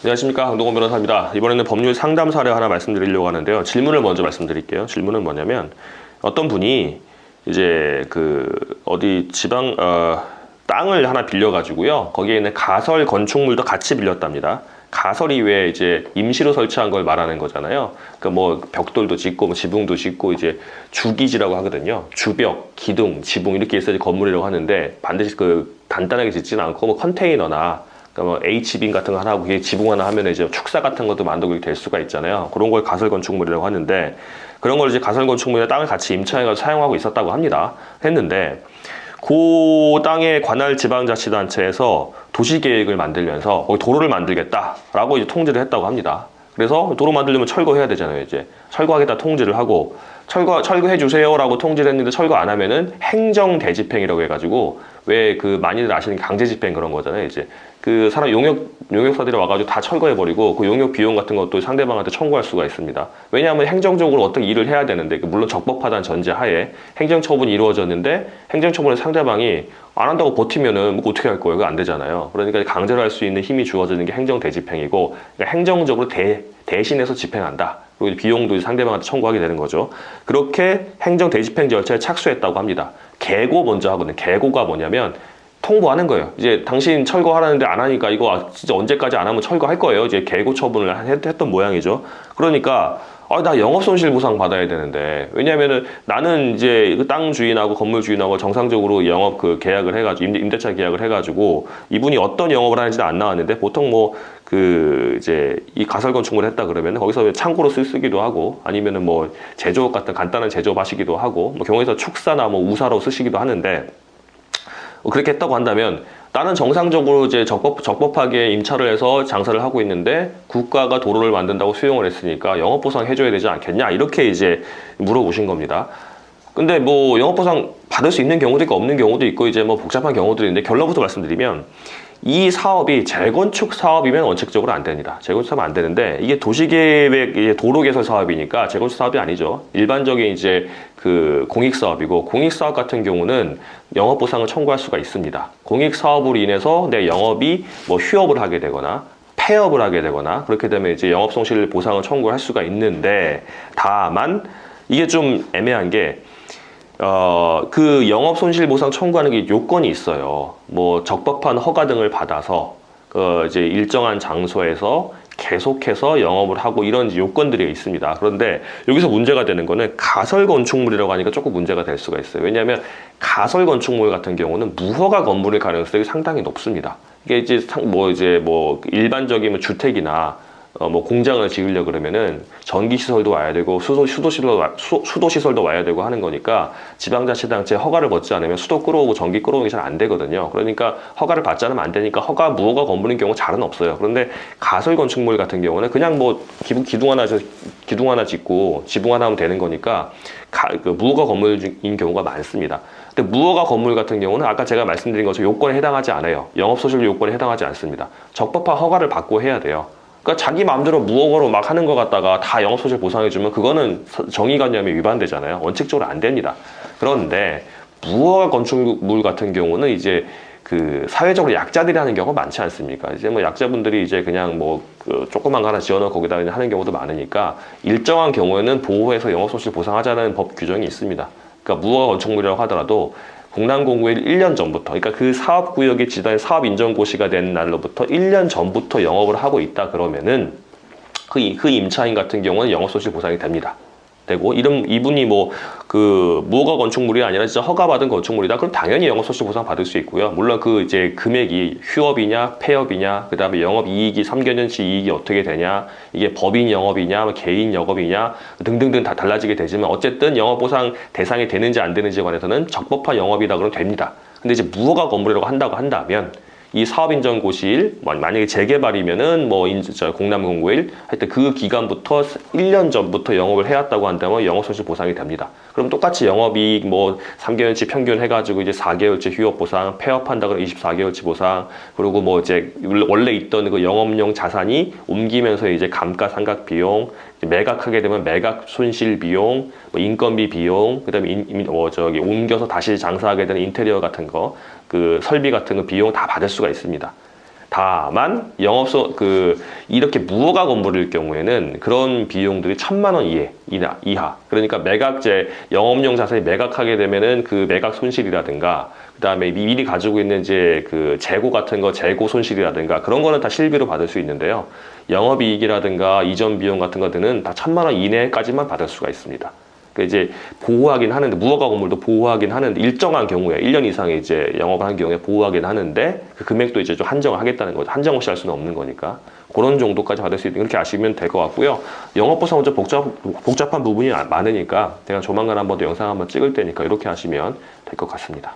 안녕하십니까, 강동원 변호사입니다. 이번에는 법률 상담 사례 하나 말씀드리려고 하는데요. 질문을 먼저 말씀드릴게요. 질문은 뭐냐면, 어떤 분이 이제 어디 땅을 하나 빌려가지고요, 거기에 있는 가설 건축물도 같이 빌렸답니다. 가설이 왜 이제 임시로 설치한 걸 말하는 거잖아요. 그러니까 뭐 벽돌도 짓고 뭐 지붕도 짓고 이제 주기지라고 하거든요. 주벽, 기둥, 지붕 이렇게 있어야지 건물이라고 하는데, 반드시 단단하게 짓지는 않고 뭐 컨테이너나 뭐 H빔 같은 거 하나 하고 지붕 하나 하면 이제 축사 같은 것도 만들고 될 수가 있잖아요. 그런 걸 가설 건축물이라고 하는데, 그런 걸 이제 가설 건축물이나 땅을 같이 임차해서 사용하고 있었다고 했는데 그 땅의 관할 지방자치단체에서 도시계획을 만들면서 거기 도로를 만들겠다라고 이제 통지를 했다고 합니다. 그래서 도로 만들려면 철거해야 되잖아요. 이제 철거하겠다 통지를 하고, 철거해 주세요라고 통지를 했는데 철거 안 하면은 행정대집행이라고 해가지고, 왜 많이들 아시는 강제집행 그런 거잖아요. 이제 사람 용역사들이 와가지고 다 철거해버리고 그 용역 비용 같은 것도 상대방한테 청구할 수가 있습니다. 왜냐하면 행정적으로 어떻게 일을 해야 되는데, 물론 적법하다는 전제하에 행정처분이 이루어졌는데 행정처분을 상대방이 안 한다고 버티면은 뭐 어떻게 할 거예요? 그거 안 되잖아요. 그러니까 강제로 할 수 있는 힘이 주어지는 게 행정대집행이고, 그러니까 행정적으로 대신해서 집행한다. 그리고 비용도 상대방한테 청구하게 되는 거죠. 그렇게 행정대집행 절차에 착수했다고 합니다. 계고 먼저 하거든요. 계고가 뭐냐면 통보하는 거예요. 이제 당신 철거하라는데 안 하니까 이거 진짜 언제까지 안 하면 철거할 거예요. 이제 계고 처분을 했던 모양이죠. 그러니까 나 영업손실보상 받아야 되는데, 왜냐면은 나는 이제 땅 주인하고 건물 주인하고 정상적으로 영업 계약을 해가지고 임대차 계약을 해가지고 이분이 어떤 영업을 하는지는 안 나왔는데, 보통 이제 이 가설 건축물을 했다 그러면 거기서 창고로 쓰기도 하고, 아니면은 뭐 제조업 같은 간단한 제조업 하시기도 하고, 뭐 경우에서 축사나 뭐 우사로 쓰시기도 하는데, 그렇게 했다고 한다면 나는 정상적으로 이제 적법하게 임차를 해서 장사를 하고 있는데 국가가 도로를 만든다고 수용을 했으니까 영업보상 해줘야 되지 않겠냐, 이렇게 이제 물어보신 겁니다. 근데 뭐 영업보상 받을 수 있는 경우도 있고 없는 경우도 있고 이제 뭐 복잡한 경우들이 있는데, 결론부터 말씀드리면 이 사업이 재건축 사업이면 원칙적으로 안 됩니다. 재건축 사업은 안 되는데, 이게 도시계획, 도로개설 사업이니까 재건축 사업이 아니죠. 일반적인 이제 공익사업이고, 공익사업 같은 경우는 영업보상을 청구할 수가 있습니다. 공익사업으로 인해서 내 영업이 뭐 휴업을 하게 되거나 폐업을 하게 되거나 그렇게 되면 이제 영업손실 보상을 청구할 수가 있는데, 다만 이게 좀 애매한 게 영업손실보상 청구하는 게 요건이 있어요. 뭐 적법한 허가 등을 받아서 이제 일정한 장소에서 계속해서 영업을 하고, 이런 요건들이 있습니다. 그런데 여기서 문제가 되는 거는 가설 건축물이라고 하니까 조금 문제가 될 수가 있어요. 왜냐하면 가설 건축물 같은 경우는 무허가 건물일 가능성이 상당히 높습니다. 이게 이제 일반적인 주택이나 뭐 공장을 지으려 그러면은 전기시설도 와야 되고 수도시설도 와야 되고 하는 거니까, 지방자치단체 허가를 받지 않으면 수도 끌어오고 전기 끌어오는 게 잘 안 되거든요. 그러니까 허가를 받지 않으면 안 되니까 무허가 건물인 경우 잘은 없어요. 그런데 가설 건축물 같은 경우는 그냥 뭐 기둥 하나 짓고 지붕 하나 하면 되는 거니까 무허가 건물인 경우가 많습니다. 근데 무허가 건물 같은 경우는 아까 제가 말씀드린 것처럼 요건에 해당하지 않아요. 영업소실 요건에 해당하지 않습니다. 적법한 허가를 받고 해야 돼요. 그러니까 자기 마음대로 무허가로 막 하는 것 같다가 다 영업소실 보상해주면 그거는 정의관념에 위반되잖아요. 원칙적으로 안 됩니다. 그런데 무허가 건축물 같은 경우는 이제 사회적으로 약자들이 하는 경우가 많지 않습니까? 이제 뭐 약자분들이 이제 그냥 조그만 거 하나 지어놓고 거기다 그냥 하는 경우도 많으니까, 일정한 경우에는 보호해서 영업소실 보상하자는 법 규정이 있습니다. 그러니까 무허가 건축물이라고 하더라도 공남공고일 1년 전부터, 그러니까 그 사업구역이 지정된 사업인정고시가 된 날로부터 1년 전부터 영업을 하고 있다 그러면은 그 임차인 같은 경우는 영업손실 보상이 되고, 이분이 무허가 건축물이 아니라 진짜 허가받은 건축물이다. 그럼 당연히 영업손실 보상 받을 수 있고요. 물론 이제 금액이 휴업이냐 폐업이냐, 그 다음에 영업이익이 3개년치 이익이 어떻게 되냐, 이게 법인 영업이냐 개인 영업이냐 등등등 다 달라지게 되지만, 어쨌든 영업보상 대상이 되는지 안 되는지에 관해서는 적법한 영업이다 그러면 됩니다. 근데 이제 무허가 건물이라고 한다고 한다면, 이 사업인정고시일, 만약에 재개발이면은 공남공고일, 하여튼 그 기간부터 1년 전부터 영업을 해왔다고 한다면 영업손실 보상이 됩니다. 그럼 똑같이 영업이익 3개월치 평균 해가지고 이제 4개월치 휴업 보상, 폐업한다 그러면 24개월치 보상, 그리고 이제 원래 있던 그 영업용 자산이 옮기면서 이제 감가상각 비용, 매각하게 되면 매각 손실 비용, 인건비 비용, 그다음에 옮겨서 다시 장사하게 되는 인테리어 같은 거, 설비 같은 거 비용 다 받을 수가 있습니다. 다만 이렇게 무허가 건물일 경우에는 그런 비용들이 1,000만 원 이하. 그러니까 매각제 영업용 자산이 매각하게 되면은 그 매각 손실이라든가 그다음에 미리 가지고 있는 이제 그 재고 같은 거 재고 손실이라든가 그런 거는 다 실비로 받을 수 있는데요. 영업이익이라든가 이전 비용 같은 것들은 다 1,000만 원 이내까지만 받을 수가 있습니다. 그 이제 보호하긴 하는데 무허가 건물도 보호하긴 하는데 일정한 경우에 1년 이상의 이제 영업을 한 경우에 보호하긴 하는데 그 금액도 이제 좀 한정을 하겠다는 거죠. 한정 없이 할 수는 없는 거니까 그런 정도까지 받을 수 있는 그렇게 아시면 될 것 같고요. 영업보상 먼저 복잡한 부분이 많으니까 제가 조만간 한번 더 영상 한번 찍을 테니까 이렇게 하시면 될 것 같습니다.